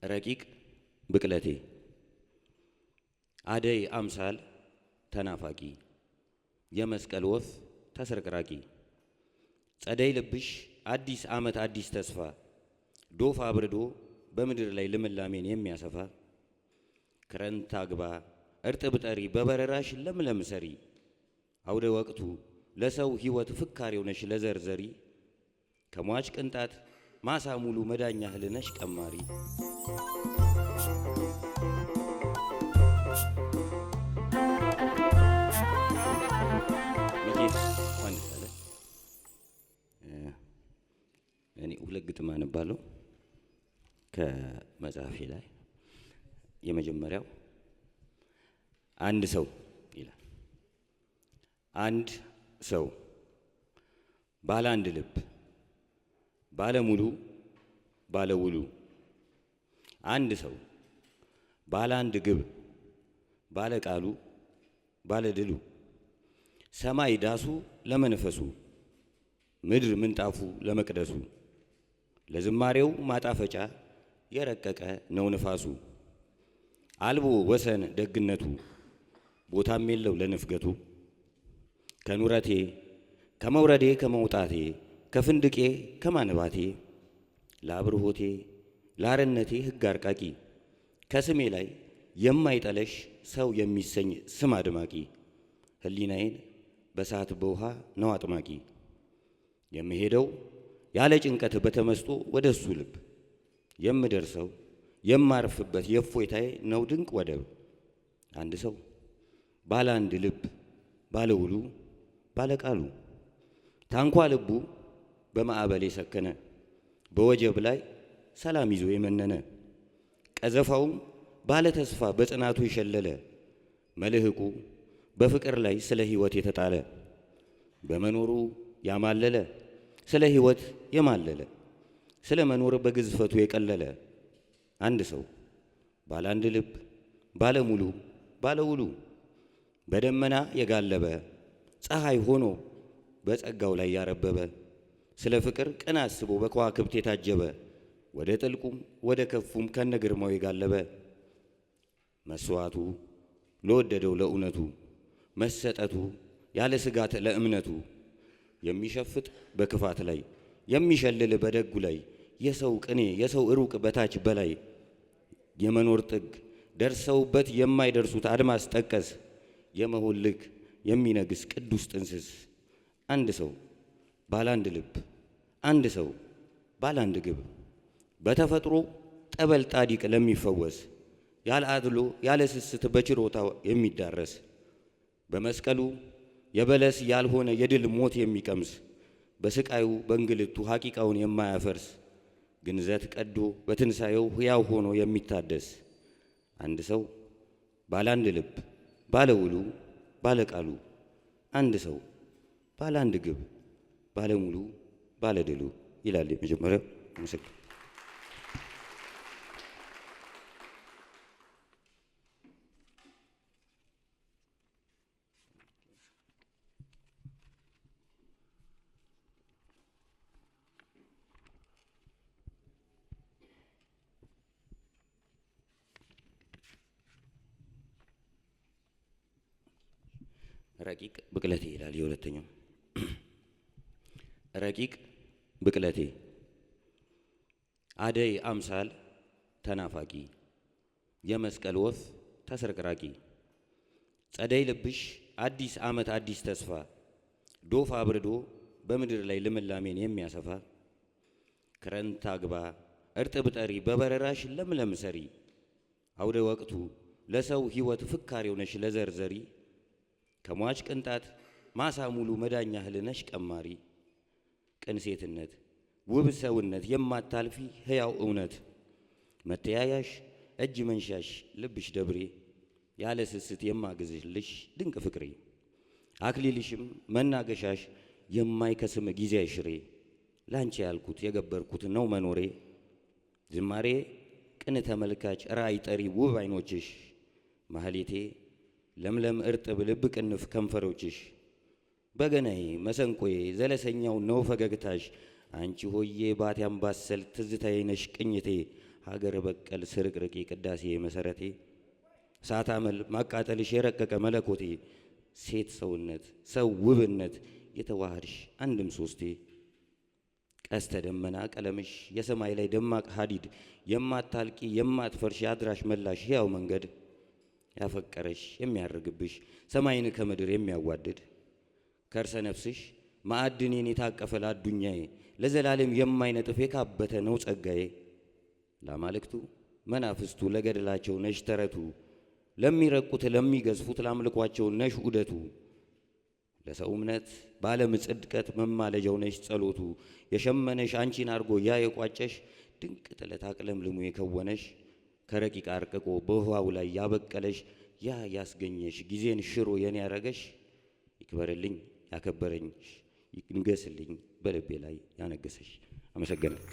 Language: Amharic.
ረቂቅ ብቅለቴ አደይ አምሳል ተናፋቂ የመስቀል ወፍ ተሰርቅራቂ ጸደይ ልብሽ አዲስ ዓመት አዲስ ተስፋ ዶፍ አብርዶ በምድር ላይ ልምላሜን የሚያሰፋ ክረምት አግባ እርጥብ ጠሪ በበረራሽ ለምለም ሰሪ አውደ ወቅቱ ለሰው ሕይወት ፍካሬው ነሽ ለዘርዘሪ ከሟች ቅንጣት ማሳ ሙሉ መዳኛ ህልነሽ ቀማሪ ሚኬል ዋንሳለ እኔ ሁለት ግጥም አነባለሁ ከመጽሐፌ ላይ። የመጀመሪያው አንድ ሰው ይላል። አንድ ሰው ባለ አንድ ልብ ባለ ሙሉ ባለ ውሉ አንድ ሰው ባለ አንድ ግብ ባለ ቃሉ ባለ ድሉ ሰማይ ዳሱ ለመንፈሱ ምድር ምንጣፉ ለመቅደሱ ለዝማሬው ማጣፈጫ የረቀቀ ነው ንፋሱ አልቦ ወሰን ደግነቱ ቦታም የለው ለንፍገቱ ከኑረቴ ከመውረዴ ከመውጣቴ ከፍንድቄ ከማንባቴ ለአብርሆቴ ላርነቴ ሕግ አርቃቂ ከስሜ ላይ የማይጠለሽ ሰው የሚሰኝ ስም አድማቂ ህሊናዬን በሰዓት በውሃ ነው አጥማቂ የምሄደው ያለ ጭንቀት በተመስጦ ወደ እሱ ልብ የምደርሰው የማርፍበት የእፎይታዬ ነው ድንቅ ወደብ አንድ ሰው ባለ አንድ ልብ ባለ ውሉ ባለ ቃሉ ታንኳ ልቡ በማዕበል የሰከነ በወጀብ ላይ ሰላም ይዞ የመነነ ቀዘፋውም ባለ ተስፋ በጽናቱ የሸለለ መልህቁ በፍቅር ላይ ስለ ሕይወት የተጣለ በመኖሩ ያማለለ ስለ ሕይወት የማለለ ስለ መኖር በግዝፈቱ የቀለለ አንድ ሰው ባለ አንድ ልብ ባለ ሙሉ ባለ ውሉ በደመና የጋለበ ፀሐይ ሆኖ በጸጋው ላይ ያረበበ ስለ ፍቅር ቅን አስቦ በከዋክብት የታጀበ ወደ ጥልቁም ወደ ከፉም ከነግርማው የጋለበ መስዋዕቱ ለወደደው ለእውነቱ መሰጠቱ ያለ ስጋት ለእምነቱ የሚሸፍጥ በክፋት ላይ የሚሸልል በደጉ ላይ የሰው ቅኔ የሰው ሩቅ በታች በላይ የመኖር ጥግ ደርሰውበት የማይደርሱት አድማስ ጠቀስ የመሆን ልክ የሚነግስ ቅዱስ ጥንስስ አንድ ሰው ባለ አንድ ልብ አንድ ሰው ባለ አንድ ግብ በተፈጥሮ ጠበል ጣዲቅ ለሚፈወስ ያለ አድሎ ያለ ስስት በችሮታው የሚዳረስ በመስቀሉ የበለስ ያልሆነ የድል ሞት የሚቀምስ በስቃዩ በእንግልቱ ሐቂቃውን የማያፈርስ ግንዘት ቀዶ በትንሣኤው ሕያው ሆኖ የሚታደስ አንድ ሰው ባለ አንድ ልብ ባለ ውሉ ባለ ቃሉ አንድ ሰው ባለ አንድ ግብ ባለ ሙሉ ባለ ድሉ ይላል የመጀመሪያው ምስል። ረቂቅ ብቅለቴ ይላል የሁለተኛው። ረቂቅ ብቅለቴ አደይ አምሳል ተናፋቂ የመስቀል ወፍ ተሰርቅራቂ ጸደይ ልብሽ አዲስ ዓመት አዲስ ተስፋ ዶፍ አብርዶ በምድር ላይ ልምላሜን የሚያሰፋ ክረምት አግባ እርጥብ ጠሪ በበረራሽ ለምለም ሰሪ አውደ ወቅቱ ለሰው ሕይወት ፍካሬው ነሽ ለዘርዘሪ ከሟች ቅንጣት ማሳ ሙሉ መዳኛ ህልነሽ ቀማሪ ቅን ሴትነት ውብ ሰውነት የማታልፊ ሕያው እውነት መተያያሽ እጅ መንሻሽ ልብሽ ደብሬ ያለ ስስት የማግዝልሽ ድንቅ ፍቅሬ አክሊልሽም መናገሻሽ የማይከስም ጊዜ ሽሬ ላንቺ ያልኩት የገበርኩት ነው መኖሬ ዝማሬ ቅን ተመልካች ራእይ ጠሪ ውብ አይኖችሽ ማህሌቴ ለምለም እርጥብ ልብ ቅንፍ ከንፈሮችሽ በገናዬ መሰንቆዬ ዘለሰኛው ነው ፈገግታሽ አንቺ ሆዬ ባቲ አምባሰል ትዝታዬ ነሽ ቅኝቴ ሀገር በቀል ስርቅርቄ ቅዳሴ መሰረቴ እሳት አመል ማቃጠልሽ የረቀቀ መለኮቴ ሴት ሰውነት ሰው ውብነት የተዋሃድሽ አንድም ሶስቴ ቀስተ ደመና ቀለምሽ የሰማይ ላይ ደማቅ ሀዲድ የማታልቂ የማትፈርሽ አድራሽ መላሽ ሕያው መንገድ ያፈቀረሽ የሚያርግብሽ ሰማይን ከምድር የሚያዋድድ ከርሰ ነፍስሽ ማዕድኔን የታቀፈ ላዱኛዬ ለዘላለም የማይነጥፍ የካበተ ነው ጸጋዬ ላማልክቱ መናፍስቱ ለገድላቸው ነሽ ተረቱ ለሚረቁት ለሚገዝፉት ላምልኳቸው ነሽ ዑደቱ ለሰው እምነት ባለም ጽድቀት መማለጃው ነሽ ጸሎቱ የሸመነሽ አንቺን አርጎ ያ የቋጨሽ ድንቅ ጥለት አቅለምልሙ የከወነሽ ከረቂቅ አርቅቆ በውሃው ላይ ያበቀለሽ ያ ያስገኘሽ ጊዜን ሽሮ የኔ ያረገሽ ይክበርልኝ ያከበረኝ ይንገስልኝ በልቤ ላይ ያነገሰሽ። አመሰግናለሁ።